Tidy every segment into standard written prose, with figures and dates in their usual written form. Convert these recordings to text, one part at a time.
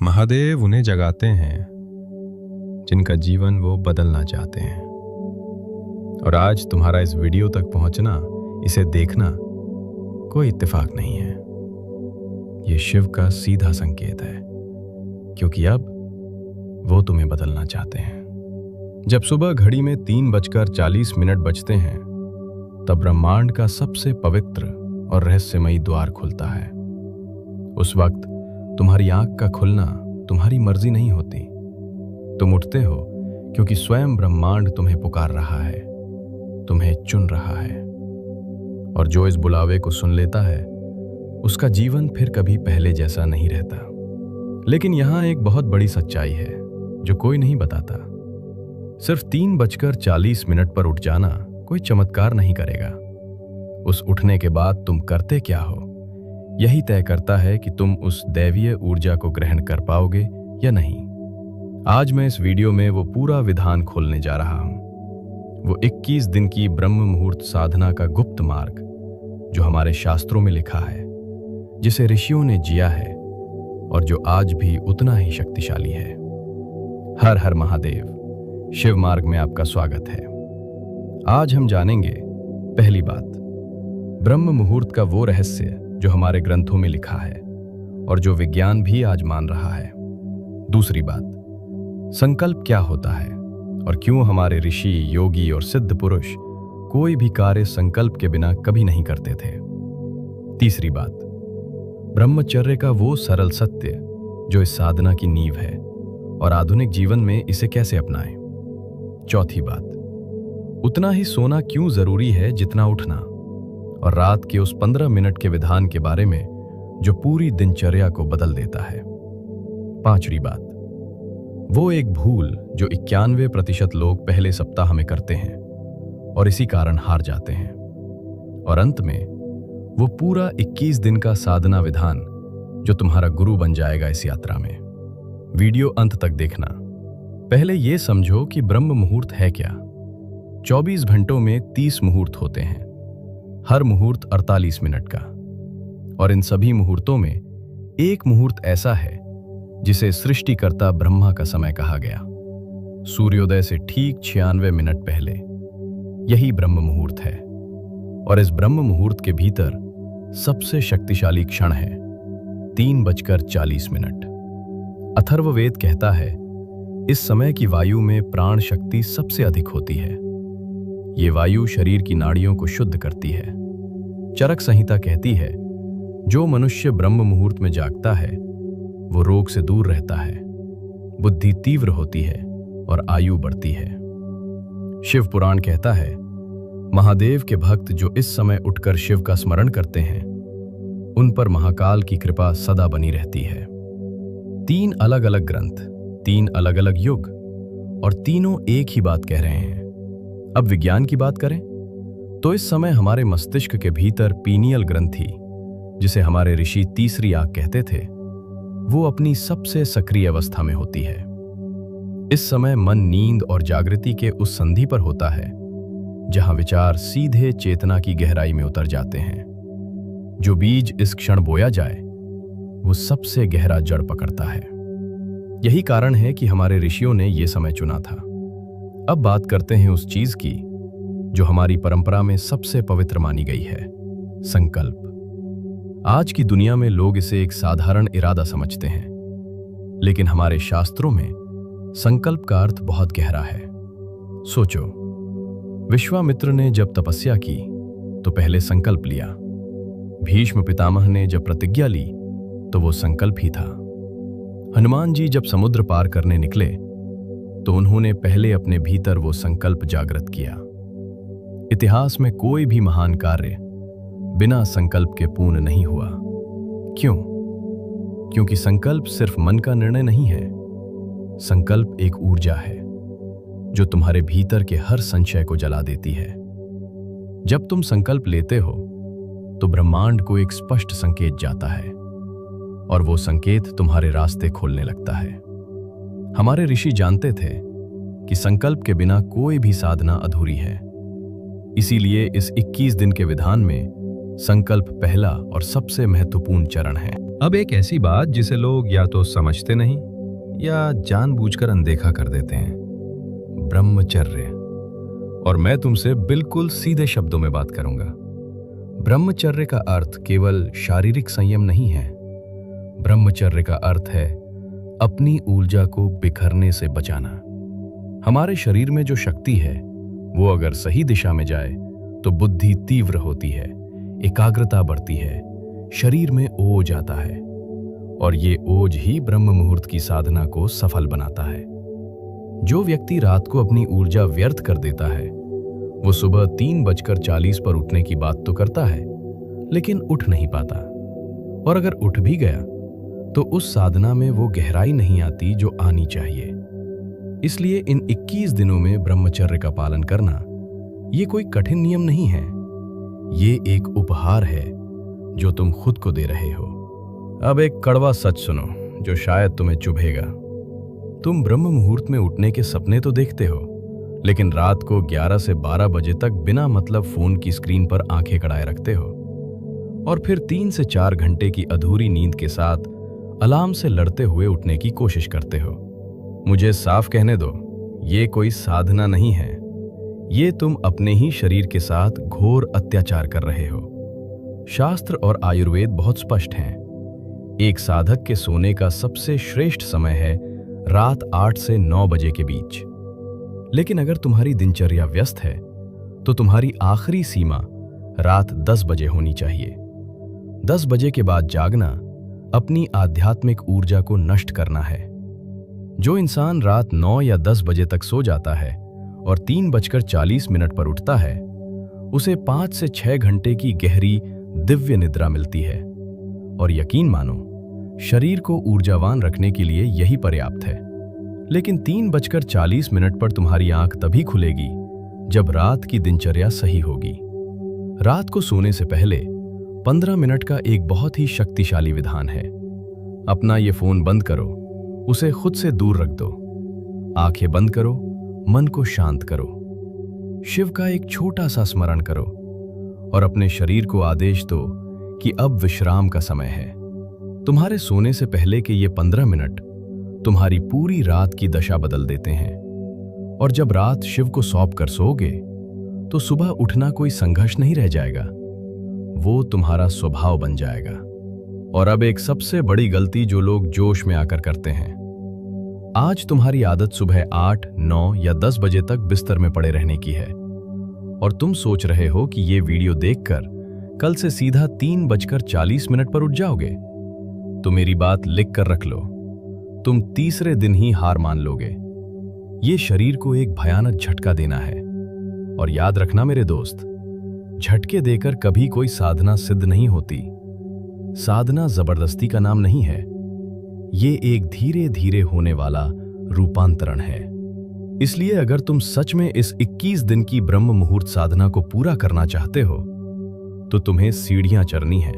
महादेव उन्हें जगाते हैं जिनका जीवन वो बदलना चाहते हैं। और आज तुम्हारा इस वीडियो तक पहुंचना, इसे देखना कोई इत्तेफाक नहीं है। ये शिव का सीधा संकेत है, क्योंकि अब वो तुम्हें बदलना चाहते हैं। जब सुबह घड़ी में 3:40 बजते हैं, तब ब्रह्मांड का सबसे पवित्र और रहस्यमयी द्वार खुलता है। उस वक्त तुम्हारी आंख का खुलना तुम्हारी मर्जी नहीं होती। तुम उठते हो क्योंकि स्वयं ब्रह्मांड तुम्हें पुकार रहा है, तुम्हें चुन रहा है। और जो इस बुलावे को सुन लेता है, उसका जीवन फिर कभी पहले जैसा नहीं रहता। लेकिन यहां एक बहुत बड़ी सच्चाई है जो कोई नहीं बताता। सिर्फ 3:40 पर उठ जाना कोई चमत्कार नहीं करेगा। उस उठने के बाद तुम करते क्या हो, यही तय करता है कि तुम उस दैवीय ऊर्जा को ग्रहण कर पाओगे या नहीं। आज मैं इस वीडियो में वो पूरा विधान खोलने जा रहा हूं, वो 21 दिन की ब्रह्म मुहूर्त साधना का गुप्त मार्ग जो हमारे शास्त्रों में लिखा है, जिसे ऋषियों ने जिया है और जो आज भी उतना ही शक्तिशाली है। हर हर महादेव, शिव मार्ग में आपका स्वागत है। आज हम जानेंगे, पहली बात, ब्रह्म मुहूर्त का वो रहस्य जो हमारे ग्रंथों में लिखा है और जो विज्ञान भी आज मान रहा है। दूसरी बात, संकल्प क्या होता है और क्यों हमारे ऋषि, योगी और सिद्ध पुरुष कोई भी कार्य संकल्प के बिना कभी नहीं करते थे। तीसरी बात, ब्रह्मचर्य का वो सरल सत्य जो इस साधना की नींव है और आधुनिक जीवन में इसे कैसे अपनाएं। चौथी बात, उतना ही सोना क्यों जरूरी है जितना उठना, और रात के उस 15 मिनट के विधान के बारे में जो पूरी दिनचर्या को बदल देता है। पांचवी बात, वो एक भूल जो 91% लोग पहले सप्ताह में करते हैं और इसी कारण हार जाते हैं। और अंत में वो पूरा 21 दिन का साधना विधान जो तुम्हारा गुरु बन जाएगा इस यात्रा में। वीडियो अंत तक देखना। पहले ये समझो कि ब्रह्म मुहूर्त है क्या। 24 घंटों में 30 मुहूर्त होते हैं, हर मुहूर्त 48 मिनट का। और इन सभी मुहूर्तों में एक मुहूर्त ऐसा है जिसे सृष्टिकर्ता ब्रह्मा का समय कहा गया। सूर्योदय से ठीक 96 मिनट पहले यही ब्रह्म मुहूर्त है। और इस ब्रह्म मुहूर्त के भीतर सबसे शक्तिशाली क्षण है 3:40। अथर्ववेद कहता है, इस समय की वायु में प्राण शक्ति सबसे अधिक होती है। ये वायु शरीर की नाड़ियों को शुद्ध करती है। चरक संहिता कहती है, जो मनुष्य ब्रह्म मुहूर्त में जागता है वो रोग से दूर रहता है, बुद्धि तीव्र होती है और आयु बढ़ती है। शिव पुराण कहता है, महादेव के भक्त जो इस समय उठकर शिव का स्मरण करते हैं, उन पर महाकाल की कृपा सदा बनी रहती है। 3 अलग अलग ग्रंथ, 3 अलग अलग युग, और तीनों एक ही बात कह रहे हैं। अब विज्ञान की बात करें तो इस समय हमारे मस्तिष्क के भीतर पीनियल ग्रंथि, जिसे हमारे ऋषि तीसरी आंख कहते थे, वो अपनी सबसे सक्रिय अवस्था में होती है। इस समय मन नींद और जागृति के उस संधि पर होता है जहां विचार सीधे चेतना की गहराई में उतर जाते हैं। जो बीज इस क्षण बोया जाए वो सबसे गहरा जड़ पकड़ता है। यही कारण है कि हमारे ऋषियों ने यह समय चुना था। अब बात करते हैं उस चीज की जो हमारी परंपरा में सबसे पवित्र मानी गई है, संकल्प। आज की दुनिया में लोग इसे एक साधारण इरादा समझते हैं, लेकिन हमारे शास्त्रों में संकल्प का अर्थ बहुत गहरा है। सोचो, विश्वामित्र ने जब तपस्या की तो पहले संकल्प लिया। भीष्म पितामह ने जब प्रतिज्ञा ली तो वो संकल्प ही था। हनुमान जी जब समुद्र पार करने निकले तो उन्होंने पहले अपने भीतर वो संकल्प जागृत किया। इतिहास में कोई भी महान कार्य बिना संकल्प के पूर्ण नहीं हुआ। क्यों? क्योंकि संकल्प सिर्फ मन का निर्णय नहीं है। संकल्प एक ऊर्जा है जो तुम्हारे भीतर के हर संशय को जला देती है। जब तुम संकल्प लेते हो तो ब्रह्मांड को एक स्पष्ट संकेत जाता है और वो संकेत तुम्हारे रास्ते खोलने लगता है। हमारे ऋषि जानते थे कि संकल्प के बिना कोई भी साधना अधूरी है। इसीलिए इस 21 दिन के विधान में संकल्प पहला और सबसे महत्वपूर्ण चरण है। अब एक ऐसी बात जिसे लोग या तो समझते नहीं या जानबूझकर अनदेखा कर देते हैं, ब्रह्मचर्य। और मैं तुमसे बिल्कुल सीधे शब्दों में बात करूंगा। ब्रह्मचर्य का अर्थ केवल शारीरिक संयम नहीं है। ब्रह्मचर्य का अर्थ है अपनी ऊर्जा को बिखरने से बचाना। हमारे शरीर में जो शक्ति है वो अगर सही दिशा में जाए तो बुद्धि तीव्र होती है, एकाग्रता बढ़ती है, शरीर में ओज आता है और ये ओज ही ब्रह्म मुहूर्त की साधना को सफल बनाता है। जो व्यक्ति रात को अपनी ऊर्जा व्यर्थ कर देता है वो सुबह 3:40 पर उठने की बात तो करता है लेकिन उठ नहीं पाता, और अगर उठ भी गया तो उस साधना में वो गहराई नहीं आती जो आनी चाहिए। इसलिए इन 21 दिनों में ब्रह्मचर्य का पालन करना ये कोई कठिन नियम नहीं है, ये एक उपहार है जो तुम खुद को दे रहे हो। अब एक कड़वा सच सुनो जो शायद तुम्हें चुभेगा। तुम ब्रह्म मुहूर्त में उठने के सपने तो देखते हो, लेकिन रात को 11 से 12 बजे तक बिना मतलब फोन की स्क्रीन पर आंखें गड़ाए रखते हो, और फिर 3 से 4 घंटे की अधूरी नींद के साथ अलार्म से लड़ते हुए उठने की कोशिश करते हो। मुझे साफ कहने दो, ये कोई साधना नहीं है, ये तुम अपने ही शरीर के साथ घोर अत्याचार कर रहे हो। शास्त्र और आयुर्वेद बहुत स्पष्ट हैं। एक साधक के सोने का सबसे श्रेष्ठ समय है रात 8 से 9 बजे के बीच। लेकिन अगर तुम्हारी दिनचर्या व्यस्त है तो तुम्हारी आखिरी सीमा रात 10 बजे होनी चाहिए। 10 बजे के बाद जागना अपनी आध्यात्मिक ऊर्जा को नष्ट करना है। जो इंसान रात 9 या 10 बजे तक सो जाता है और 3:40 पर उठता है, उसे 5 से 6 घंटे की गहरी दिव्य निद्रा मिलती है, और यकीन मानो शरीर को ऊर्जावान रखने के लिए यही पर्याप्त है। लेकिन 3:40 पर तुम्हारी आंख तभी खुलेगी जब रात की दिनचर्या सही होगी। रात को सोने से पहले 15 मिनट का एक बहुत ही शक्तिशाली विधान है। अपना ये फोन बंद करो, उसे खुद से दूर रख दो, आंखें बंद करो, मन को शांत करो, शिव का एक छोटा सा स्मरण करो और अपने शरीर को आदेश दो कि अब विश्राम का समय है। तुम्हारे सोने से पहले के ये 15 मिनट तुम्हारी पूरी रात की दशा बदल देते हैं, और जब रात शिव को सौंप कर सोओगे तो सुबह उठना कोई संघर्ष नहीं रह जाएगा, वो तुम्हारा स्वभाव बन जाएगा। और अब एक सबसे बड़ी गलती जो लोग जोश में आकर करते हैं। आज तुम्हारी आदत सुबह 8, 9 या 10 बजे तक बिस्तर में पड़े रहने की है, और तुम सोच रहे हो कि ये वीडियो देखकर कल से सीधा 3:40 पर उठ जाओगे। तो मेरी बात लिख कर रख लो, तुम तीसरे दिन ही हार मान लोगे। ये शरीर को एक भयानक झटका देना है, और याद रखना मेरे दोस्त, झटके देकर कभी कोई साधना सिद्ध नहीं होती। साधना जबरदस्ती का नाम नहीं है, ये एक धीरे धीरे होने वाला रूपांतरण है। इसलिए अगर तुम सच में इस 21 दिन की ब्रह्म मुहूर्त साधना को पूरा करना चाहते हो तो तुम्हें सीढ़ियां चढ़नी है,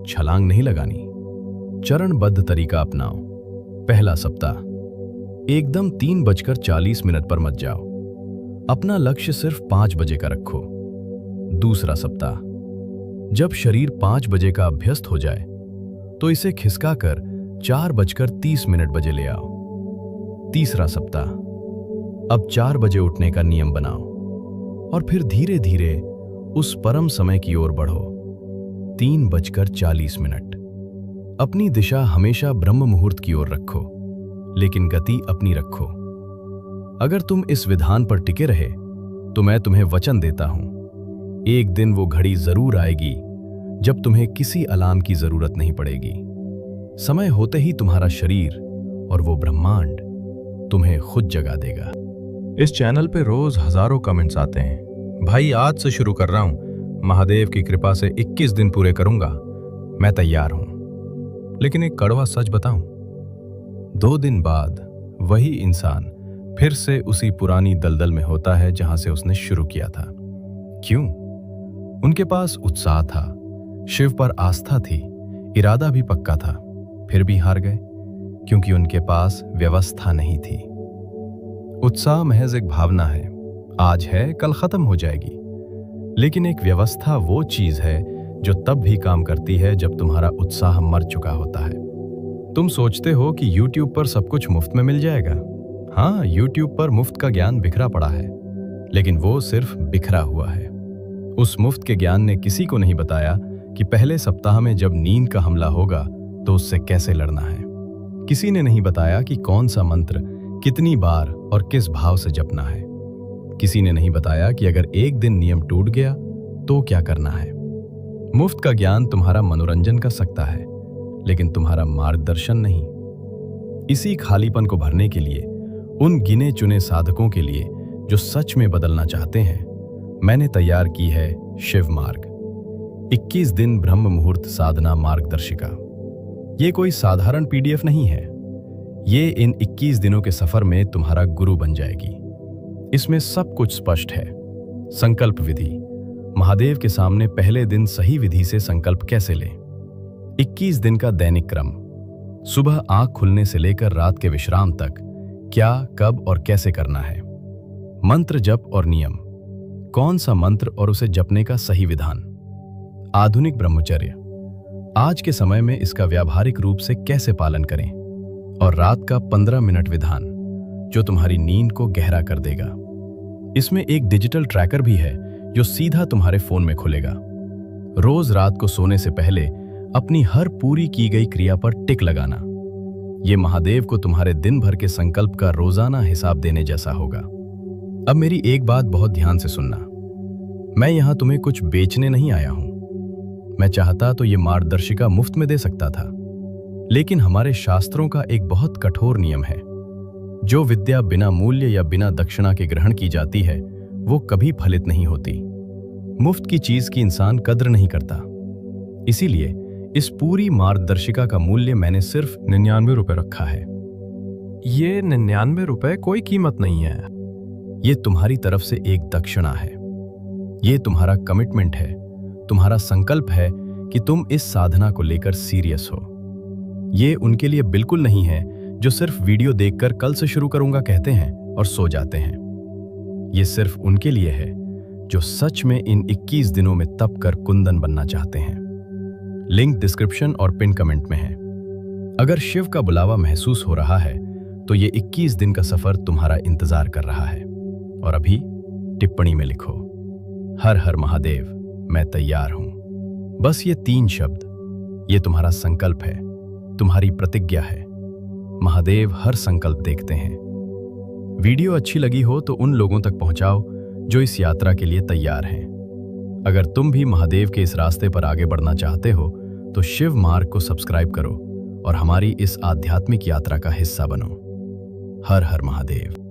छलांग नहीं लगानी। चरणबद्ध तरीका अपनाओ। पहला सप्ताह, एकदम 3:40 पर मत जाओ, अपना लक्ष्य सिर्फ 5 बजे का रखो। दूसरा सप्ताह, जब शरीर 5 बजे का अभ्यस्त हो जाए तो इसे खिसकाकर 4:30 बजे ले आओ। तीसरा सप्ताह, अब 4 बजे उठने का नियम बनाओ, और फिर धीरे धीरे उस परम समय की ओर बढ़ो, 3:40। अपनी दिशा हमेशा ब्रह्म मुहूर्त की ओर रखो, लेकिन गति अपनी रखो। अगर तुम इस विधान पर टिके रहे तो मैं तुम्हें वचन देता हूं, एक दिन वो घड़ी जरूर आएगी जब तुम्हें किसी अलार्म की जरूरत नहीं पड़ेगी। समय होते ही तुम्हारा शरीर और वो ब्रह्मांड तुम्हें खुद जगा देगा। इस चैनल पे रोज हजारों कमेंट्स आते हैं, भाई आज से शुरू कर रहा हूं, महादेव की कृपा से 21 दिन पूरे करूंगा, मैं तैयार हूं। लेकिन एक कड़वा सच बताऊं, 2 दिन बाद वही इंसान फिर से उसी पुरानी दलदल में होता है जहां से उसने शुरू किया था। क्यों? उनके पास उत्साह था, शिव पर आस्था थी, इरादा भी पक्का था, फिर भी हार गए क्योंकि उनके पास व्यवस्था नहीं थी। उत्साह महज एक भावना है, आज है कल खत्म हो जाएगी, लेकिन एक व्यवस्था वो चीज है जो तब भी काम करती है जब तुम्हारा उत्साह मर चुका होता है। तुम सोचते हो कि YouTube पर सब कुछ मुफ्त में मिल जाएगा। हाँ, YouTube पर मुफ्त का ज्ञान बिखरा पड़ा है, लेकिन वो सिर्फ बिखरा हुआ है। उस मुफ्त के ज्ञान ने किसी को नहीं बताया कि पहले सप्ताह में जब नींद का हमला होगा तो उससे कैसे लड़ना है। किसी ने नहीं बताया कि कौन सा मंत्र कितनी बार और किस भाव से जपना है। किसी ने नहीं बताया कि अगर एक दिन नियम टूट गया तो क्या करना है। मुफ्त का ज्ञान तुम्हारा मनोरंजन कर सकता है, लेकिन तुम्हारा मार्गदर्शन नहीं। इसी खालीपन को भरने के लिए, उन गिने चुने साधकों के लिए जो सच में बदलना चाहते हैं, मैंने तैयार की है शिव मार्ग 21 दिन ब्रह्म मुहूर्त साधना मार्गदर्शिका। ये कोई साधारण PDF नहीं है। ये इन 21 दिनों के सफर में तुम्हारा गुरु बन जाएगी। इसमें सब कुछ स्पष्ट है। संकल्प विधि, महादेव के सामने पहले दिन सही विधि से संकल्प कैसे लें। 21 दिन का दैनिक क्रम, सुबह आंख खुलने से लेकर रात के विश्राम तक क्या, कब और कैसे करना है। मंत्र जप और नियम, कौन सा मंत्र और उसे जपने का सही विधान। आधुनिक ब्रह्मचर्य, आज के समय में इसका व्यावहारिक रूप से कैसे पालन करें। और रात का 15 मिनट विधान, जो तुम्हारी नींद को गहरा कर देगा। इसमें एक डिजिटल ट्रैकर भी है जो सीधा तुम्हारे फोन में खुलेगा। रोज रात को सोने से पहले अपनी हर पूरी की गई क्रिया पर टिक लगाना। ये महादेव को तुम्हारे दिन भर के संकल्प का रोजाना हिसाब देने जैसा होगा। अब मेरी एक बात बहुत ध्यान से सुनना। मैं यहां तुम्हें कुछ बेचने नहीं आया हूं। मैं चाहता तो ये मार्गदर्शिका मुफ्त में दे सकता था, लेकिन हमारे शास्त्रों का एक बहुत कठोर नियम है। जो विद्या बिना मूल्य या बिना दक्षिणा के ग्रहण की जाती है वो कभी फलित नहीं होती। मुफ्त की चीज की इंसान कद्र नहीं करता। इसीलिए इस पूरी मार्गदर्शिका का मूल्य मैंने सिर्फ 99 रुपए रखा है। ये 99 रुपए कोई कीमत नहीं है। ये तुम्हारी तरफ से एक दक्षिणा है। ये तुम्हारा कमिटमेंट है, तुम्हारा संकल्प है कि तुम इस साधना को लेकर सीरियस हो। ये उनके लिए बिल्कुल नहीं है जो सिर्फ वीडियो देखकर कल से शुरू करूंगा कहते हैं और सो जाते हैं। ये सिर्फ उनके लिए है जो सच में इन 21 दिनों में तप कर कुंदन बनना चाहते हैं। लिंक डिस्क्रिप्शन और पिन कमेंट में है। अगर शिव का बुलावा महसूस हो रहा है तो ये 21 दिन का सफर तुम्हारा इंतजार कर रहा है। और अभी टिप्पणी में लिखो, हर हर महादेव, मैं तैयार हूं। बस ये 3 शब्द, ये तुम्हारा संकल्प है, तुम्हारी प्रतिज्ञा है। महादेव हर संकल्प देखते हैं। वीडियो अच्छी लगी हो तो उन लोगों तक पहुंचाओ जो इस यात्रा के लिए तैयार हैं। अगर तुम भी महादेव के इस रास्ते पर आगे बढ़ना चाहते हो तो शिव मार्ग को सब्सक्राइब करो और हमारी इस आध्यात्मिक यात्रा का हिस्सा बनो। हर हर महादेव।